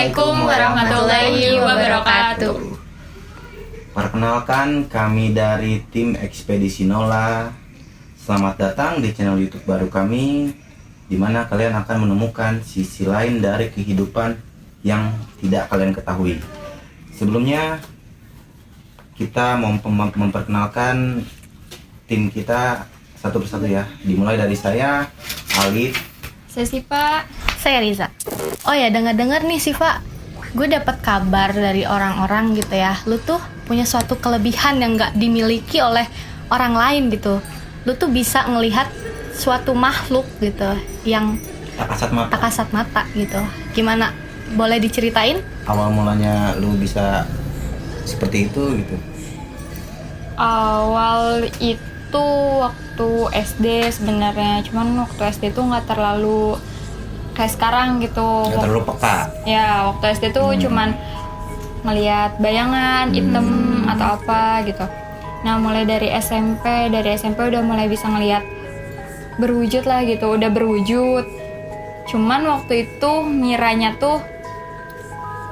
Assalamualaikum warahmatullahi wabarakatuh. Perkenalkan, kami dari tim Ekspedisi Nola. Selamat datang di channel YouTube baru kami, di mana kalian akan menemukan sisi lain dari kehidupan yang tidak kalian ketahui. Sebelumnya, kita mau memperkenalkan tim kita satu persatu ya. Dimulai dari saya, Alif. Saya Siva. Saya Riza. Oh ya, dengar-dengar nih Siva, gue dapat kabar dari orang-orang gitu ya, lu tuh punya suatu kelebihan yang gak dimiliki oleh orang lain gitu. Lu tuh bisa ngelihat suatu makhluk gitu yang tak kasat mata gitu. Gimana? Boleh diceritain? Awal mulanya lu bisa seperti itu gitu? Awal itu waktu SD sebenarnya, cuman waktu SD tuh nggak terlalu kayak sekarang gitu. Nggak terlalu peka? Ya, waktu SD tuh cuman ngelihat bayangan hitam atau apa gitu. Nah, mulai dari SMP udah mulai bisa ngelihat berwujud lah gitu, udah berwujud. Cuman waktu itu ngiranya tuh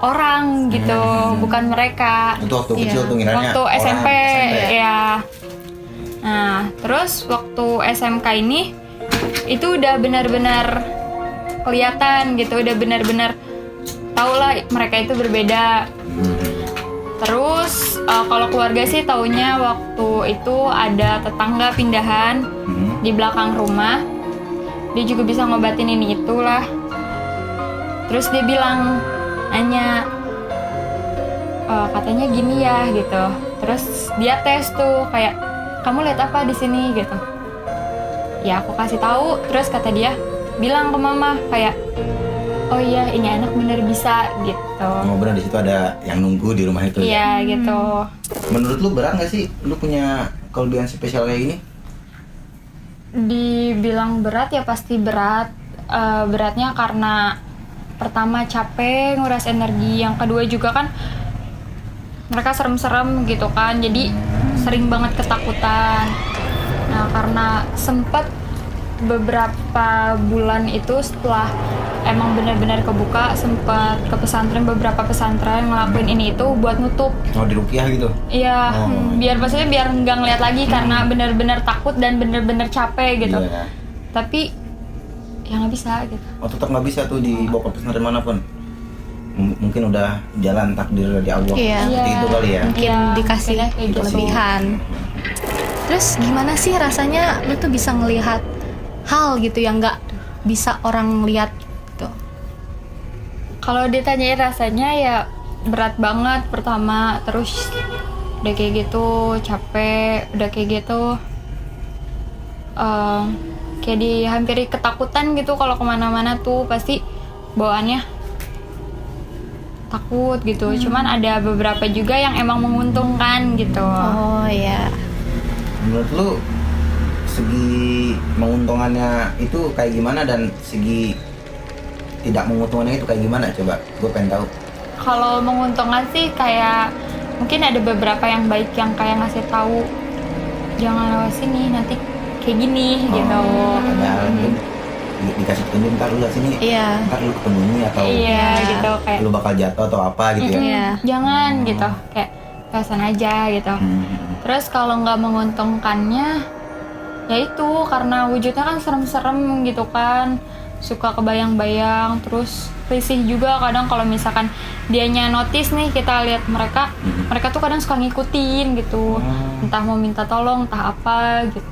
orang gitu, bukan mereka. Itu waktu kecil tuh ngiranya waktu orang, SMP ya? ya. Nah, terus waktu SMK ini itu udah benar-benar kelihatan gitu, udah benar-benar tau lah mereka itu berbeda. Terus kalau keluarga sih taunya waktu itu ada tetangga pindahan di belakang rumah, dia juga bisa ngobatin ini itulah. Terus dia bilang, nanya, katanya gini ya gitu. Terus dia tes tuh kayak, kamu lihat apa di sini gitu. Ya aku kasih tahu. Terus kata dia bilang ke mama kayak, oh iya ini anak bener bisa gitu. Oh benar, di situ ada yang nunggu di rumah itu. Iya gitu. Menurut lu berat nggak sih lu punya kelebihan spesial kayak gini? Dibilang berat ya pasti berat. Beratnya karena pertama capek nguras energi, yang kedua juga kan mereka serem-serem gitu kan, jadi sering banget ketakutan. Nah karena sempet beberapa bulan itu setelah emang benar-benar kebuka, sempat ke pesantren, beberapa pesantren ngelakuin ini itu buat nutup. Oh, di rukiah gitu? Iya, biar maksudnya biar nggak ngeliat lagi karena benar-benar takut dan benar-benar capek gitu. Iya. Tapi ya nggak bisa gitu. Oh tetap nggak bisa tuh dibawa ke pesantren manapun? Mungkin udah jalan takdir dari Allah. Iya. Seperti itu kali ya? Mungkin Iya, dikasih kayak gitu. kelebihan. Terus gimana sih rasanya lu tuh bisa ngelihat hal gitu yang nggak bisa orang lihat gitu? Kalau ditanyain rasanya ya berat banget pertama, terus udah kayak gitu capek, udah kayak gitu kayak dihampiri ketakutan gitu. Kalau kemana-mana tuh pasti bawaannya takut gitu. Cuman ada beberapa juga yang emang menguntungkan gitu. Oh ya. Menurut lu segi menguntungannya itu kayak gimana dan segi tidak menguntungkannya itu kayak gimana, coba gue pengen tahu. Kalau menguntungkan sih kayak mungkin ada beberapa yang baik yang kayak ngasih tahu jangan lewat sini nanti kayak gini gitu. Ada dikasih petunjuk, ntar lu lihat sini, Iya. ntar lu ketemu ini atau Iya gitu kayak lu bakal jatuh atau apa gitu ya. Iya. jangan gitu kayak pesan aja gitu. Terus kalau nggak menguntungkannya ya itu karena wujudnya kan serem-serem gitu kan, suka kebayang-bayang, terus risih juga kadang kalau misalkan dianya notice nih kita lihat mereka tuh kadang suka ngikutin gitu, entah mau minta tolong entah apa gitu.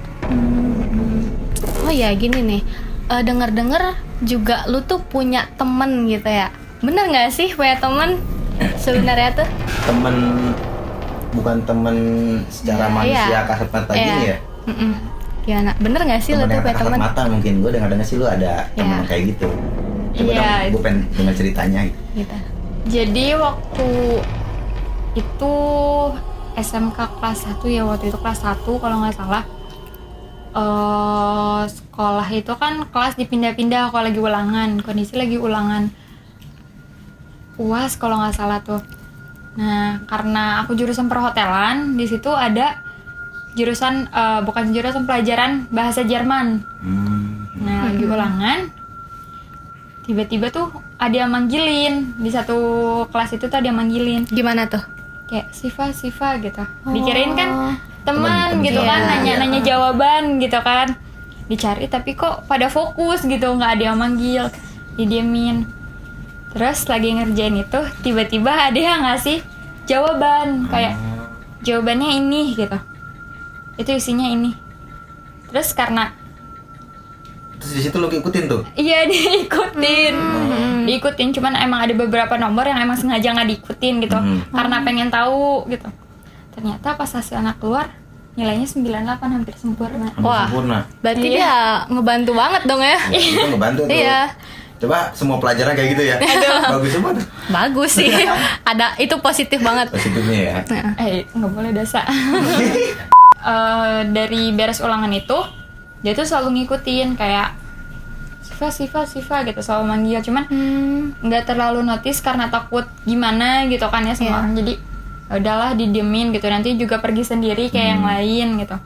Oh ya gini nih, dengar-dengar juga lu tuh punya temen gitu ya? Bener nggak sih punya temen sebenarnya tuh? Temen, bukan temen secara manusia kasat mata gini ya? Gimana? Bener nggak sih lu Temen tuh yang punya kasat temen? mata mungkin, gue dengar sih lu ada temen kayak gitu. Coba Iya. dong, gue pengen dengar ceritanya gitu. Gitu. Jadi waktu itu SMK kelas 1 ya, waktu itu kelas 1 kalau nggak salah. Sekolah itu kan kelas dipindah-pindah kalau lagi ulangan, kondisi lagi ulangan UAS kalau nggak salah tuh. Nah karena aku jurusan perhotelan, di situ ada jurusan bukan jurusan pelajaran bahasa Jerman. Nah lagi ulangan tiba-tiba tuh ada yang manggilin di satu kelas itu tuh, ada yang manggilin Gimana tuh? kayak Siva gitu. Dikirain kan teman Teman, gitu iya. kan, nanya jawaban gitu kan. Dicari tapi kok pada fokus gitu, nggak ada yang manggil, didiemin. Terus lagi ngerjain itu, tiba-tiba ada yang ngasih jawaban kayak jawabannya ini gitu. Itu isinya ini. Terus karena Terus di situ lu ikutin tuh. iya diikutin, cuman emang ada beberapa nomor yang emang sengaja nggak diikutin gitu, karena pengen tahu gitu. Ternyata pas hasil anak keluar nilainya 98, hampir sempurna. Wah. Sempurna. Berarti Iya. dia ngebantu banget dong ya. Itu ngebantu tuh. Iya. Coba semua pelajaran kayak gitu ya. Bagus semua tuh. Bagus sih. Ada itu positif banget. Positifnya ya. Nggak boleh dosa. Dari beres ulangan itu dia tuh selalu ngikutin kayak Siva gitu, selalu manggil, cuman nggak terlalu notice karena takut gimana gitu kan ya sama Iya. orang. Jadi ya udahlah didiemin gitu, nanti juga pergi sendiri kayak yang lain gitu.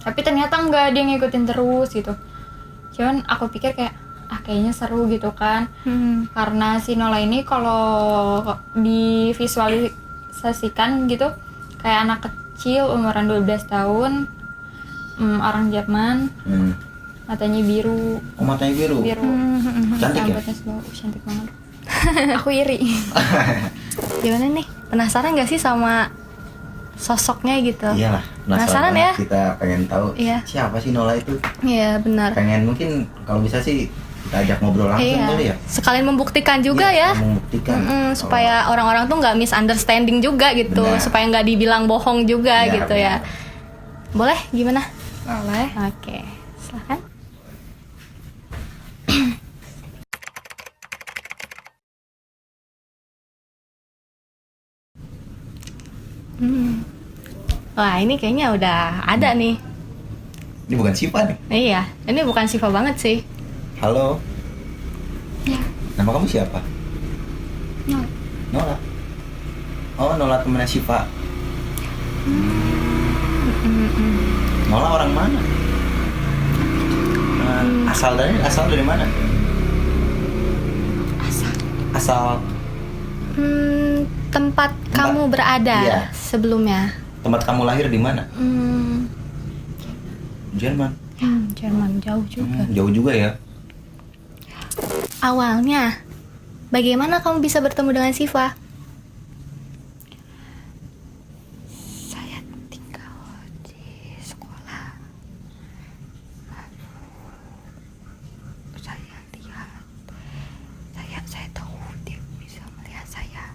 Tapi ternyata nggak, dia ngikutin terus gitu. Cuman aku pikir kayak kayaknya seru gitu kan, karena si Nola ini kalau divisualisasikan gitu kayak anak kecil umuran 12 tahun, orang Jerman, matanya biru, Oh, matanya biru. Cantik ya? rambutnya sebau, cantik banget. Aku iri. Gimana nih? Penasaran gak sih sama sosoknya gitu? Iyalah, Penasaran banget. ya? Kita pengen tahu Iya. siapa sih Nola itu. Iya benar. Pengen mungkin kalau bisa sih kita ajak ngobrol langsung kali ya. Sekalian membuktikan juga Iya, ya. membuktikan. Supaya orang-orang tuh nggak misunderstanding juga gitu, Benar. supaya nggak dibilang bohong juga Iya, gitu ya. benar. Boleh? Gimana? Boleh. Oke, silakan. Wah, ini kayaknya udah ada nih. Ini bukan Siva nih. Iya, ini bukan Siva banget sih. Halo. Ya. Nama kamu siapa? Nola. Nola. Oh, Nola temennya Siva. Nola orang mana? Asal dari mana? Asal Tempat kamu berada Iya. sebelumnya. tempat kamu lahir di mana? Jerman. Jerman jauh juga. Jauh juga ya. Awalnya, bagaimana kamu bisa bertemu dengan Siva? Saya tinggal di sekolah. Saya lihat, saya tahu dia bisa melihat saya.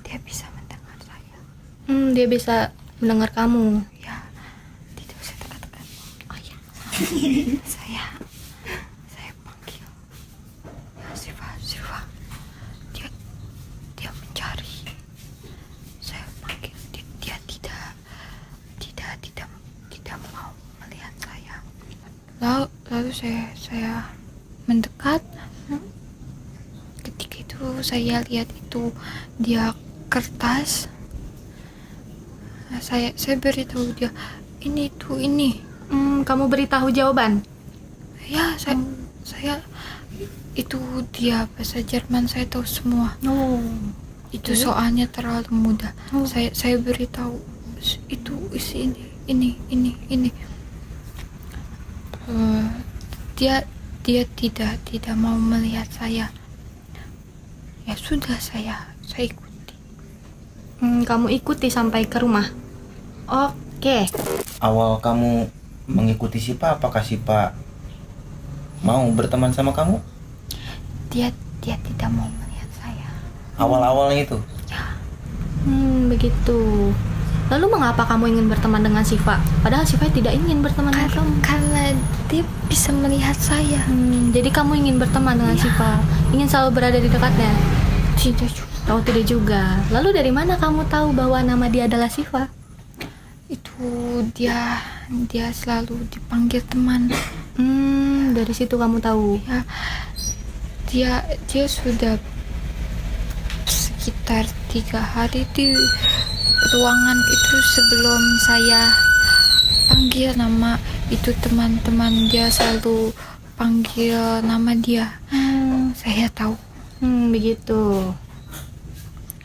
Dia bisa mendengar saya. Dia bisa mendengar kamu. Ya, tidak usah dekat-dekat. Oh ya, saya panggil. Ya, Siva. Dia mencari. Saya panggil, dia tidak mau melihat saya. Lalu saya mendekat. Ketika itu saya lihat itu dia kertas. Nah, saya beritahu dia ini. Kamu beritahu jawaban. Ya, saya itu dia bahasa Jerman, saya tahu semua. Oh. Itu soalnya terlalu mudah. Saya beritahu itu isi ini. Dia tidak mau melihat saya. Ya sudah, saya ikuti. Kamu ikuti sampai ke rumah. Oke. Awal kamu mengikuti Siva, apakah Siva mau berteman sama kamu? Dia tidak mau melihat saya. Awal-awalnya itu. Begitu. Lalu mengapa kamu ingin berteman dengan Siva? Padahal Siva tidak ingin berteman dengan kamu. Karena dia bisa melihat saya. Jadi kamu ingin berteman dengan Siva, ingin selalu berada di dekatnya. Tidak juga. Oh, tidak juga. Lalu dari mana kamu tahu bahwa nama dia adalah Siva? Itu dia selalu dipanggil teman. Dari situ kamu tahu. Ya, dia sudah sekitar 3 hari di ruangan itu sebelum saya panggil nama itu. Teman-teman dia selalu panggil nama dia. Saya tahu. Begitu.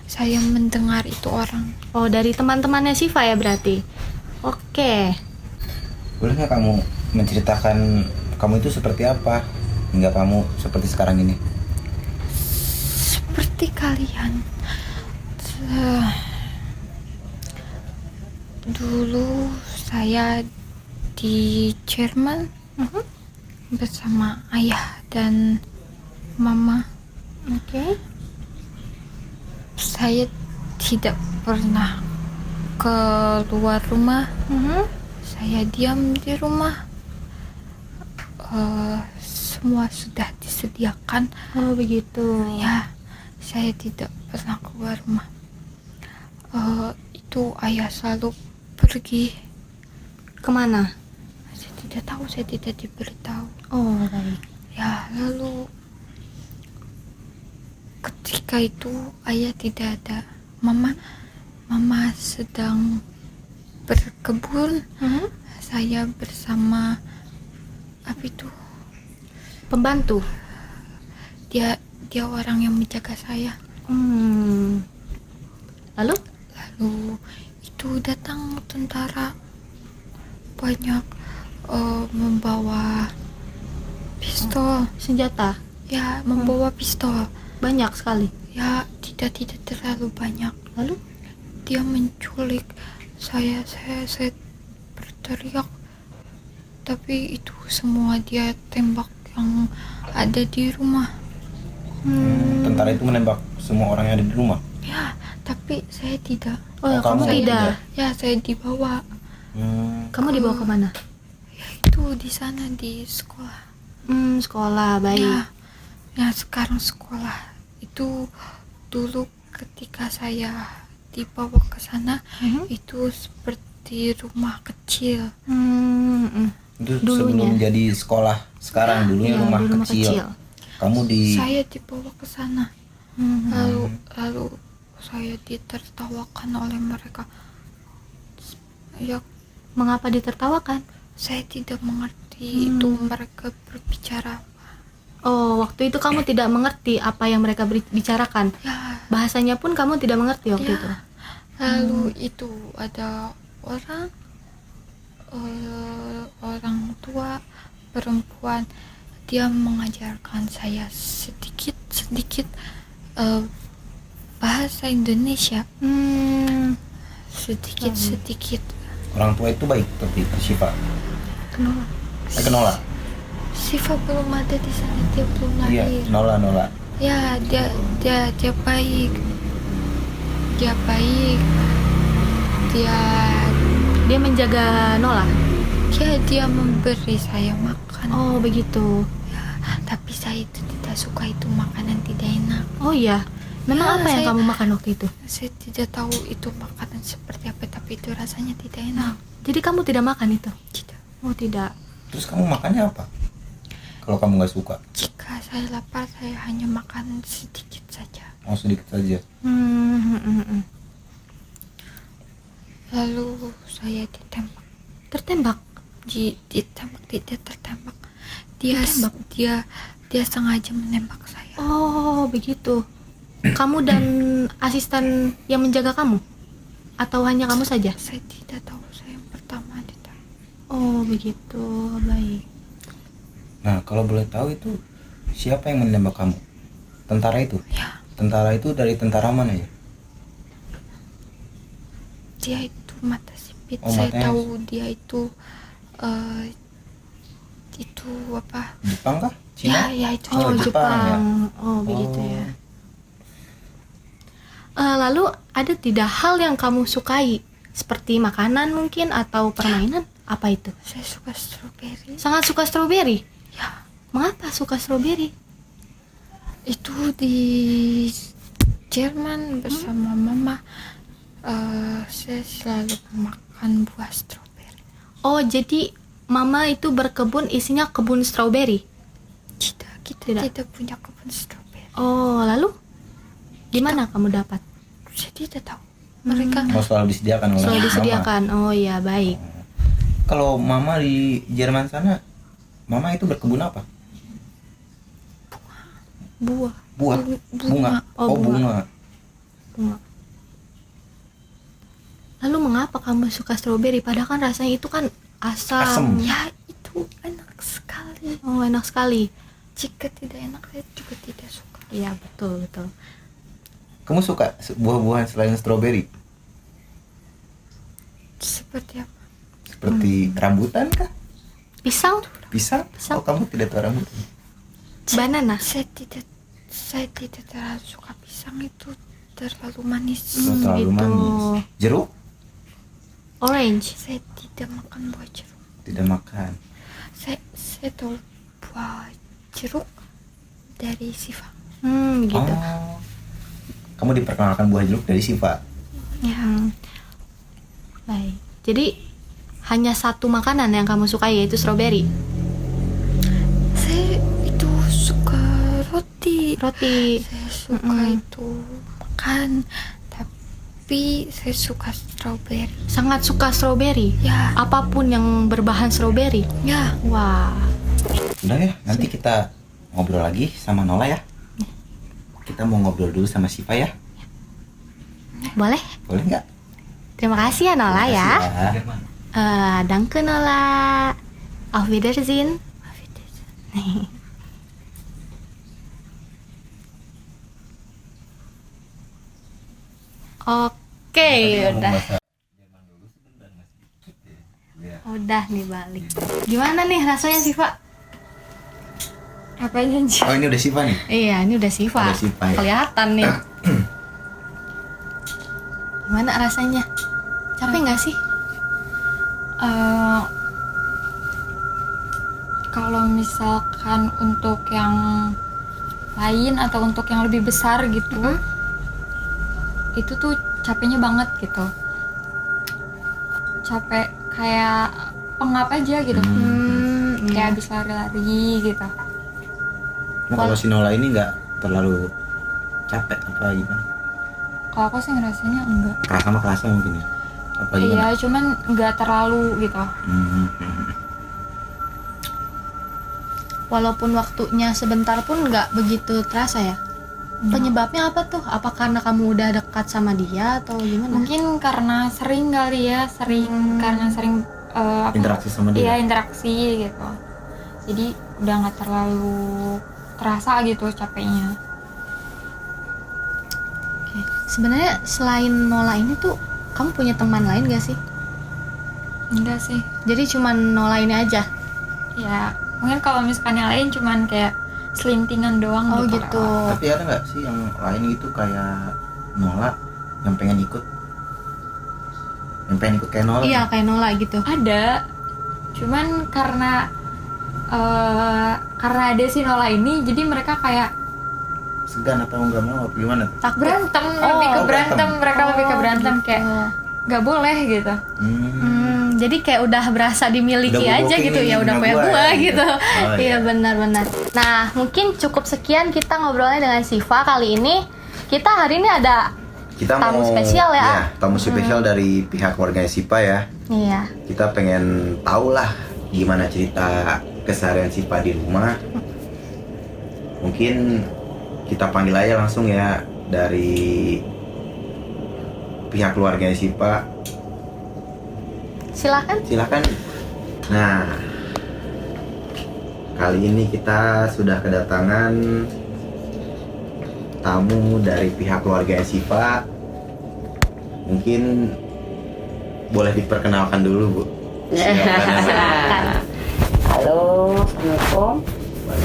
Saya mendengar itu orang. Oh, dari teman-temannya Siva ya berarti. Oke. Boleh nggak kamu menceritakan kamu itu seperti apa hingga kamu seperti sekarang ini? Seperti kalian. Dulu saya di Jerman bersama ayah dan mama. Oke. Saya tidak pernah keluar rumah. Saya diam di rumah. Semua sudah disediakan. Oh, begitu. Ya, saya tidak pernah keluar rumah. Itu ayah selalu pergi. Kemana? Saya tidak tahu, saya tidak diberitahu. Oh, baik. Ya, lalu ketika itu ayah tidak ada. Mama sedang berkebun. Saya bersama apa itu? Pembantu. Dia orang yang menjaga saya. Lalu? Lalu itu datang tentara banyak membawa pistol. Senjata. Ya, membawa pistol. Banyak sekali. Ya, tidak terlalu banyak. Lalu? Dia menculik saya berteriak, tapi itu semua dia tembak yang ada di rumah. Tentara itu menembak semua orang yang ada di rumah? Ya, tapi saya tidak. Oh, Oh, kamu kamu tidak. Ya, saya dibawa. Kamu dibawa kemana? Ya, itu di sana di sekolah. Sekolah, baik. Ya, sekarang sekolah. Itu dulu ketika saya dibawa ke sana, itu seperti rumah kecil. Itu Dulunya. sebelum jadi sekolah. Sekarang dulunya Ya, rumah di rumah kecil. kecil. Kamu di Saya dibawa ke sana. Lalu saya ditertawakan oleh mereka. Ya, Mengapa ditertawakan? saya tidak mengerti itu mereka berbicara. Oh, waktu itu kamu tidak mengerti apa yang mereka bicarakan. Ya, Bahasanya pun kamu tidak mengerti waktu ya. itu. Lalu itu ada orang tua perempuan, dia mengajarkan saya sedikit bahasa Indonesia, sedikit. orang tua itu baik tapi ke Syifa. Kenapa? Nola. Siva belum ada di sana, dia belum Iya, lahir. Nola. Ya, dia baik. Dia baik. Dia menjaga Nola. Dia memberi saya makan. Oh, begitu. Ya, tapi saya itu tidak suka itu makanan tidak enak. Oh iya. Memang Ya, apa yang saya- kamu makan waktu itu? Saya tidak tahu itu makanan seperti apa, tapi itu rasanya tidak enak. Jadi kamu tidak makan itu? Tidak. Oh, tidak. Terus kamu makannya apa? Kalau kamu nggak suka? Jika saya lapar, saya hanya makan sedikit saja. Oh, sedikit saja. Lalu saya ditembak. Tertembak? Ditembak, tidak tertembak. Dia Ditembak? dia sengaja menembak saya. Oh, begitu. Kamu dan asisten yang menjaga kamu? Atau hanya kamu saja? Saya tidak tahu, saya yang pertama ditembak. Oh, begitu. Baik. Nah, kalau boleh tahu itu siapa yang menembak kamu? Tentara itu? Ya, Tentara itu dari tentara mana ya? dia itu mata sipit. Oh, Saya matanya- tahu dia itu apa? Jepang kah? Cina? Ya, itu Oh, Jepang, Jepang. ya? Oh, begitu Oh. ya. Lalu ada tidak hal yang kamu sukai? Seperti makanan mungkin atau permainan? Apa itu? Saya suka stroberi. Sangat suka stroberi. Ya, Mengapa suka stroberi? itu di Jerman bersama mama. Saya selalu makan buah stroberi. Oh, jadi mama itu berkebun isinya kebun stroberi. Kita Tidak. tidak punya kebun stroberi. Oh, lalu gimana kamu dapat? Saya tidak tahu. Mereka Oh, selalu disediakan oleh Selalu mama. disediakan. Oh iya, baik. Kalau mama di Jerman sana, mama itu berkebun apa? buah. Buah, bunga. Oh, Bunga. bunga. Lalu mengapa kamu suka stroberi? Padahal kan rasanya itu kan asam. Asam. Ya itu enak sekali. Oh, enak sekali. Jika tidak enak saya juga tidak suka. Iya, betul, betul. Kamu suka buah-buahan selain stroberi? Seperti apa? Seperti rambutan kah? Pisang, Pisang? Pisang. Oh, kamu tidak tahu rambutan? banana. Saya tidak terlalu suka pisang, itu terlalu manis. Terlalu gitu. manis. Jeruk? Orange. Saya tidak makan buah jeruk. Tidak makan. Saya tahu buah jeruk dari Siva. Gitu. Oh. Kamu diperkenalkan buah jeruk dari Siva. Ya. Baik. Jadi hanya satu makanan yang kamu sukai yaitu stroberi. Saya itu suka roti. Roti. Saya suka itu makan, tapi saya suka strawberry. Sangat suka stroberi. Ya. Apapun yang berbahan stroberi. Ya. Wah. Udah ya, nanti kita ngobrol lagi sama Nola ya. Kita mau ngobrol dulu sama Siva ya. Boleh? Boleh nggak? Terima kasih ya Nola ya. Terima kasih Danke Nola. Auf Wiedersehen. Oke, udah. Udah nih balik. Gimana nih rasanya Siva? Apa janji? Oh, ini udah Siva nih. Iya, ini udah Siva. Udah Siva, ya. Kelihatan nih. Gimana rasanya? Capek nggak sih? Kalau misalkan untuk yang lain atau untuk yang lebih besar gitu, itu tuh capeknya banget gitu. Capek kayak pengap aja gitu. Kayak habis lari-lari gitu. Nah, kalau si Nola ini nggak terlalu capek apa gimana? Kalau aku sih ngerasanya enggak. Kerasa mah kerasa mungkin ya. Apa gimana? Iya, cuman enggak terlalu gitu. Walaupun waktunya sebentar pun nggak begitu terasa ya. Penyebabnya apa tuh? Apa karena kamu udah dekat sama dia atau gimana? Mungkin karena sering kali ya, karena sering Interaksi sama Iya, dia. interaksi gitu. Jadi udah nggak terlalu terasa gitu capeknya. Oke. Sebenarnya selain Nola ini tuh kamu punya teman lain gak sih? Enggak sih. Jadi cuman Nola ini aja. Ya, mungkin kalau misalkan yang lain cuman kayak selintingan doang Oh gitu. gitu. lewat. Tapi ada nggak sih yang lain gitu kayak Nola yang pengen ikut? Yang pengen ikut kayak Nola? Iya kayak Nola gitu. Ada. Cuman karena ada si Nola ini, jadi mereka kayak Segan atau nggak mau? Apa gimana? Takut. berantem, lebih ke berantem. Mereka lebih ke berantem gitu. kayak nggak boleh gitu. Jadi kayak udah berasa dimiliki Udah aja booking gitu ini ya, udah punya gua gua ya, gitu. Oh, Iya iya. benar-benar. Nah mungkin cukup sekian kita ngobrolnya dengan Siva kali ini. Kita hari ini ada Kita tamu mau spesial ya. tamu spesial dari pihak keluarga Siva ya. Iya. Kita pengen tahu lah gimana cerita keseharian Siva di rumah. Mungkin kita panggil aja langsung ya dari pihak keluarga Siva. Silakan. Silakan. Nah, kali ini kita sudah kedatangan tamu dari pihak keluarga Siva. Mungkin boleh diperkenalkan dulu, Bu. Silakan. Halo, Assalamualaikum.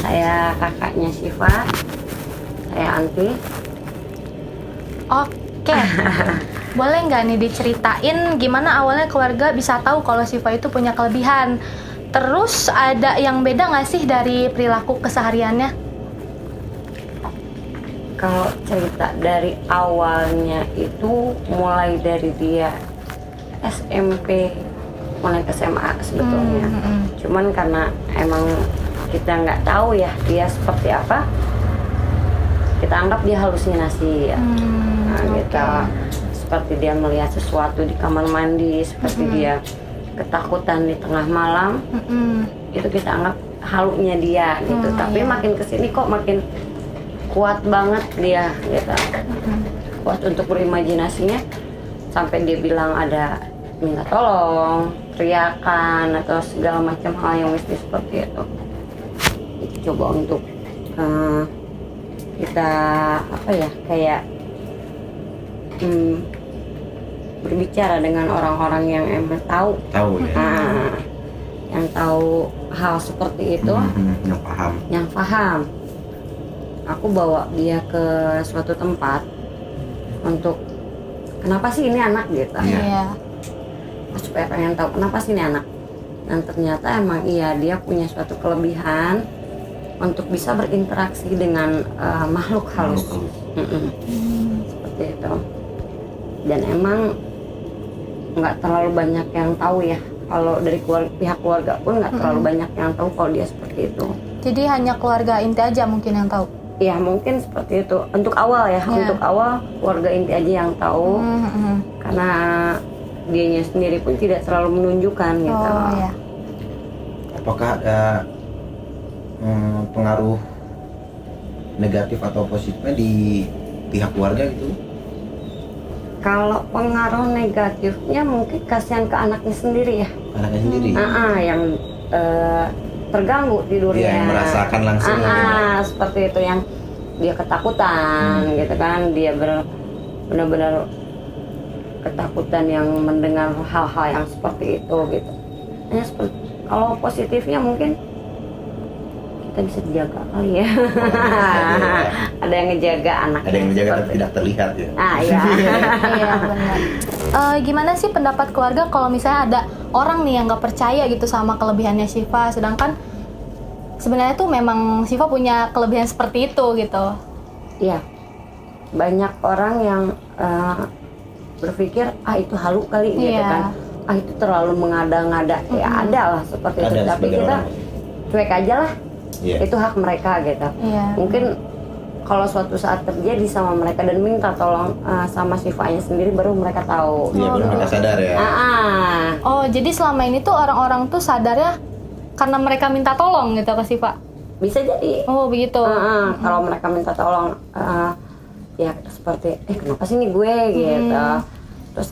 Saya kakaknya Siva. Saya Anti. Oke. Boleh nggak nih diceritain gimana awalnya keluarga bisa tahu kalau Siva itu punya kelebihan? Terus ada yang beda nggak sih dari perilaku kesehariannya? Kalau cerita dari awalnya itu mulai dari dia SMP mulai ke SMA sebetulnya. Cuman karena emang kita nggak tahu ya dia seperti apa, kita anggap dia halusinasi ya. Kita seperti dia melihat sesuatu di kamar mandi, seperti dia ketakutan di tengah malam, itu kita anggap halunya dia gitu. Tapi makin kesini kok makin kuat banget dia gitu, kuat untuk berimajinasinya sampai dia bilang ada minta tolong, teriakan atau segala macam hal yang mistis seperti itu. Coba untuk kita apa ya, kayak berbicara dengan orang-orang yang emang tahu ya. Yang tahu hal seperti itu, yang paham. Aku bawa dia ke suatu tempat untuk kenapa sih ini anak gitu, Iya. supaya pengen tahu kenapa sih ini anak. Dan ternyata emang iya, dia punya suatu kelebihan untuk bisa berinteraksi dengan makhluk halus. Seperti itu. Dan emang nggak terlalu banyak yang tahu ya. Kalau dari pihak keluarga pun nggak terlalu banyak yang tahu kalau dia seperti itu. Jadi hanya keluarga inti aja mungkin yang tahu. Ya mungkin seperti itu. Untuk awal ya, untuk awal keluarga inti aja yang tahu. Karena dianya sendiri pun tidak terlalu menunjukkan gitu. Oh ya. Apakah ada pengaruh negatif atau positifnya di pihak keluarga gitu? Kalau pengaruh negatifnya mungkin kasihan ke anaknya sendiri ya. Anaknya sendiri? Yang terganggu tidurnya. Yang merasakan langsung. Seperti itu, yang dia ketakutan gitu kan. Dia benar-benar ketakutan yang mendengar hal-hal yang seperti itu gitu. Kalau positifnya mungkin kita bisa dijaga kali ya. Ada yang ngejaga anaknya. Ada yang menjaga tapi tidak terlihat ya. Iya. Iya benar. Gimana sih pendapat keluarga kalau misalnya ada orang nih yang nggak percaya gitu sama kelebihannya Syifa, sedangkan sebenarnya tuh memang Syifa punya kelebihan seperti itu gitu? Iya. Banyak orang yang berpikir itu halu kali gitu kan. Itu terlalu mengada-ngada. Ya ada lah seperti itu. Tapi kita cuek aja lah. Itu hak mereka gitu. Mungkin kalau suatu saat terjadi sama mereka dan minta tolong sama Syifanya sendiri, baru mereka tahu. Iya, baru mereka sadar ya. Oh, jadi selama ini tuh orang-orang tuh sadarnya karena mereka minta tolong gitu ke Syifa? Bisa jadi. Oh begitu. Kalau mereka minta tolong, ya seperti kenapa sih nih gue gitu. Terus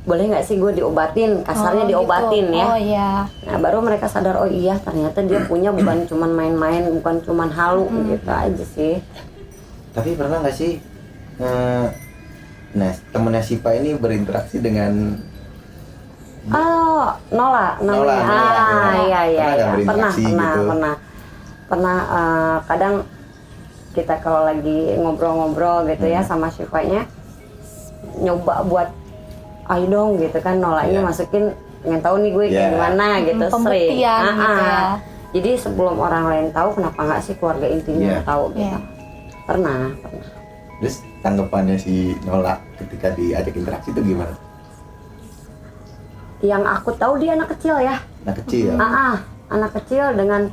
boleh nggak sih gue diobatin, kasarnya diobatin gitu. ya. Oh iya. Nah baru mereka sadar, oh iya ternyata dia punya bukan cuman main-main, bukan cuman halu gitu aja sih. Tapi pernah nggak sih, temennya Syifa ini berinteraksi dengan Nola namanya. Iya. Pernah kadang kita kalau lagi ngobrol-ngobrol gitu ya sama Syifanya, nyoba buat ayo dong gitu kan, Nolanya masukin, pengen tahu nih gue kayak gimana gitu, sering. Gitu ya. Jadi sebelum orang lain tahu, kenapa nggak sih keluarga intinya tahu gitu. Pernah. Terus tanggapannya si Nola ketika diajak interaksi itu gimana? Yang aku tahu dia anak kecil ya. Anak kecil? Anak kecil dengan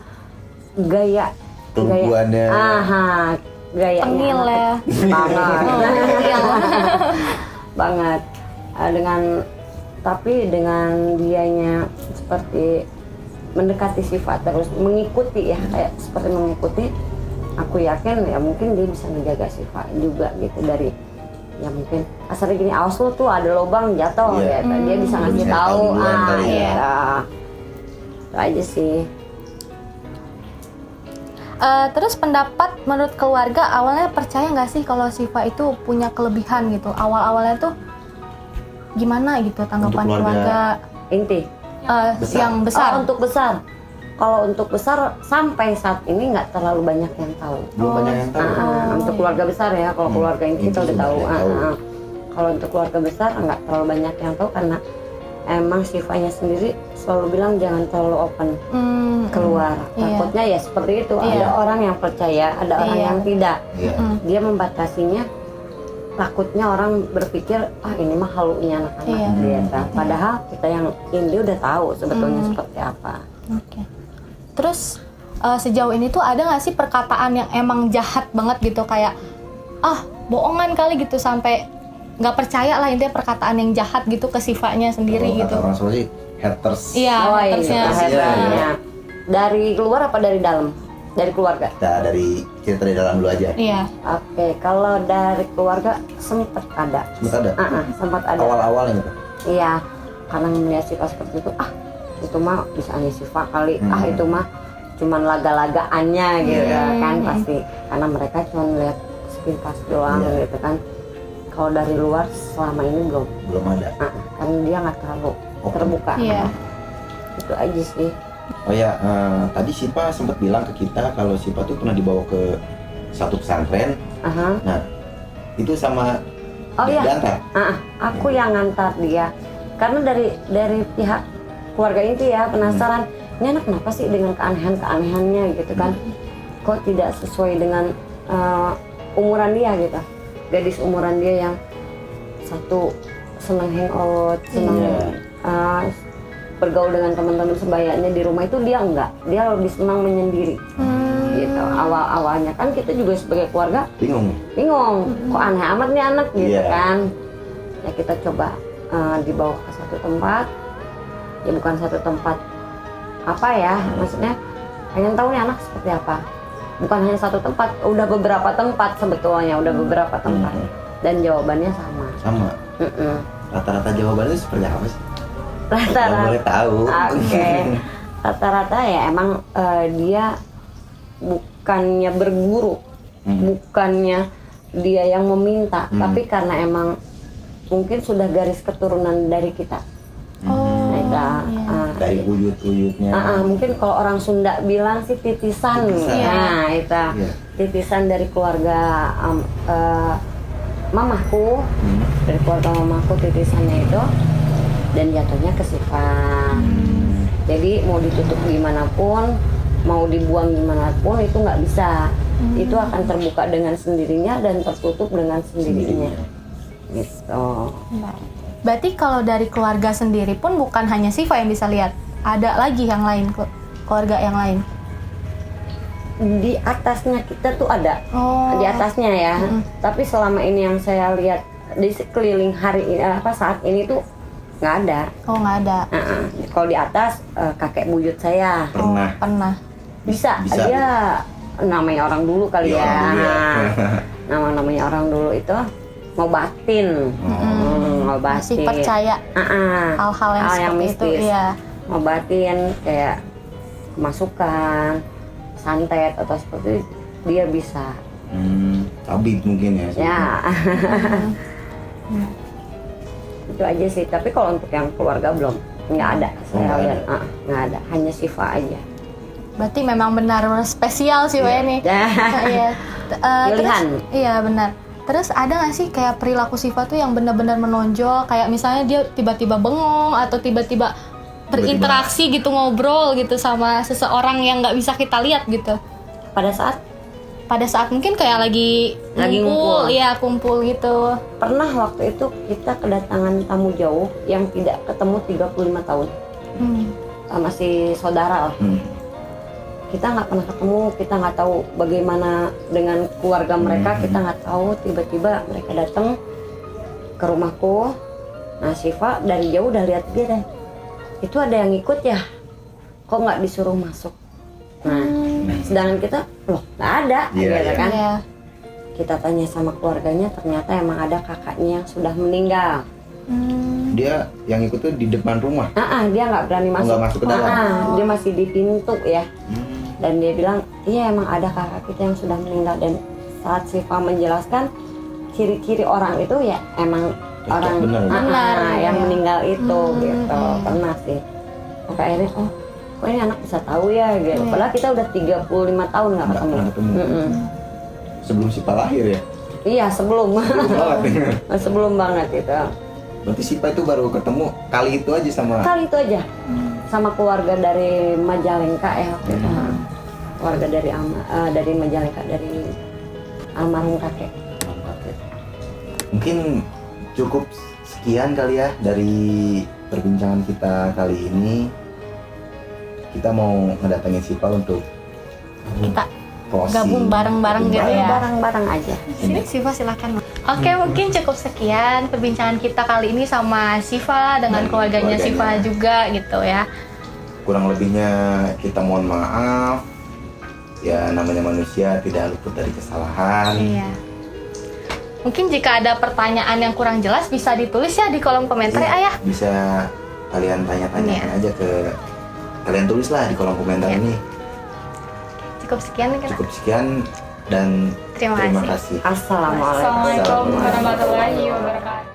gaya Tumbuhannya gaya tengil ya. Banget. Tapi dengan dianya seperti mendekati Syifa terus, mengikuti ya, kayak seperti mengikuti, aku yakin ya mungkin dia bisa menjaga Syifa juga gitu, dari ya mungkin asal gini, awas lu tuh ada lubang jatuh gitu, dia bisa ngasih tahu. Itu aja sih. Terus pendapat menurut keluarga, awalnya percaya nggak sih kalau Syifa itu punya kelebihan gitu? Awal-awalnya tuh gimana gitu tanggapan keluarga inti? Yang besar. Untuk besar. Kalau untuk besar sampai saat ini nggak terlalu banyak yang tahu. Belum banyak yang tahu. Untuk keluarga besar ya, kalau keluarga inti kita udah tahu. Kalau untuk keluarga besar nggak terlalu banyak yang tahu, karena emang Syifanya sendiri selalu bilang jangan terlalu open keluar. Takutnya ya seperti itu. Ada orang yang percaya, ada orang yang tidak. Dia membatasinya. Takutnya orang berpikir ini mah halunya anak-anak biasa. Padahal kita yang ini udah tahu sebetulnya seperti apa. Oke. Terus sejauh ini tuh ada nggak sih perkataan yang emang jahat banget gitu, kayak bohongan kali gitu, sampai nggak percaya lah, intinya perkataan yang jahat gitu ke Syifanya sendiri gitu? Orang sih haters. Iya, hatersnya. Dari luar apa dari dalam? Dari keluarga. Kita dari cerita dari dalam dulu aja. Iya. Oke, kalau dari keluarga sempat ada. Sempat ada. Sempat ada. Awal-awalnya gitu. Iya, karena melihat Siva seperti itu mah bisa Siva kali, itu mah cuman laga-lagaannya gitu kan pasti, karena mereka cuma lihat sepintas doang gitu kan. Kalau dari luar selama ini belum ada. Karena dia nggak terlalu terbuka. Iya. Itu aja sih. Oh ya, tadi Siva sempat bilang ke kita kalau Siva tuh pernah dibawa ke satu pesantren. Nah, itu sama diantar. Aku yang ngantar dia. Karena dari pihak keluarga itu ya penasaran, ini anak kenapa sih dengan keanehannya gitu kan? Kok tidak sesuai dengan umuran dia gitu. Gadis umuran dia yang satu senang hangout, senang bergaul dengan teman-teman sebayanya di rumah, itu dia enggak, dia lebih senang menyendiri gitu. Awalnya kan kita juga sebagai keluarga bingung kok aneh amat nih anak gitu kan. Ya kita coba dibawa ke satu tempat, ya bukan satu tempat apa ya, maksudnya pengen tahu nih anak seperti apa, bukan hanya satu tempat, udah beberapa tempat sebetulnya, dan jawabannya sama. Rata-rata jawabannya seperti apa sih? Rata-rata boleh tahu. Oke. Rata-rata ya emang dia bukannya berguru, bukannya dia yang meminta, tapi karena emang mungkin sudah garis keturunan dari kita. Dari uyut-uyutnya. Mungkin kalau orang Sunda bilang sih titisan. Nah, itu titisan dari keluarga mamahku, dari keluarga mamahku titisannya itu. Dan jatuhnya ke Siva. Jadi mau ditutup gimana pun, mau dibuang gimana pun itu nggak bisa. Itu akan terbuka dengan sendirinya dan tertutup dengan sendirinya. Gitu. Berarti kalau dari keluarga sendiri pun bukan hanya Siva yang bisa lihat, ada lagi yang lain, keluarga yang lain. Di atasnya kita tuh ada, di atasnya ya. Tapi selama ini yang saya lihat di sekeliling saat ini tuh nggak ada. Nggak ada. Kalau di atas kakek buyut saya pernah. Bisa dia namanya orang dulu kali ya. Namanya orang dulu itu ngobatin. Masih percaya hal-hal yang seperti mistis. Itu iya. Ngobatin kayak kemasukan, santet atau seperti itu, dia bisa. Tabib mungkin ya. Itu aja sih, tapi kalau untuk yang keluarga belum, nggak ada. Saya lihat nggak ada, hanya Siva aja. Berarti memang benar-benar spesial sih ini. Pilihan. Iya benar. Terus ada nggak sih kayak perilaku Siva tuh yang benar-benar menonjol, kayak misalnya dia tiba-tiba bengong atau tiba-tiba berinteraksi gitu, ngobrol gitu sama seseorang yang nggak bisa kita lihat gitu. Pada saat mungkin kayak lagi ngumpul, ya kumpul gitu. Pernah waktu itu kita kedatangan tamu jauh yang tidak ketemu 35 tahun. Sama si saudara lah. Kita nggak pernah ketemu, kita nggak tahu bagaimana dengan keluarga mereka, kita nggak tahu. Tiba-tiba mereka datang ke rumahku. Nah, Siva dari jauh udah lihat dia deh. Itu ada yang ikut ya? Kok nggak disuruh masuk? Nah, sedangkan kita loh nggak ada, gitu kan? Kita tanya sama keluarganya, ternyata emang ada kakaknya yang sudah meninggal. Dia yang ikut tuh di depan rumah. Dia nggak berani masuk. Nggak masuk ke dalam. Dia masih di pintu ya. Dan dia bilang, iya emang ada kakak kita yang sudah meninggal. Dan saat Siva menjelaskan ciri-ciri orang itu ya emang orang benar yang meninggal itu gitu. Pernah sih. Sampai akhirnya kok ini anak bisa tahu ya gitu. Padahal kita udah 35 tahun nggak ketemu. Sebelum Siva lahir ya? Iya sebelum. Sebelum banget gitu. Berarti Siva itu baru ketemu kali itu aja sama? Kali itu aja. Sama keluarga dari Majalengka ya waktu itu. Keluarga dari Majalengka, dari almarhum kakek. Mungkin cukup sekian kali ya dari perbincangan kita kali ini. Kita mau ngedatengin Siva untuk kita closing. gabung bareng-bareng gitu ya. Bareng-bareng aja. Sini Siva silakan. Oke, mungkin cukup sekian perbincangan kita kali ini sama Siva dengan keluarganya Siva juga gitu ya. Kurang lebihnya kita mohon maaf. Ya namanya manusia tidak luput dari kesalahan. Iya. Mungkin jika ada pertanyaan yang kurang jelas bisa ditulis ya di kolom komentar ya, Ayah. Bisa kalian tanya-tanya Iya. aja ke kalian tulislah di kolom komentar Iya. ini. Cukup sekian kan? Cukup sekian dan Terima terima kasih. kasih. Assalamualaikum. Assalamualaikum warahmatullahi wabarakatuh.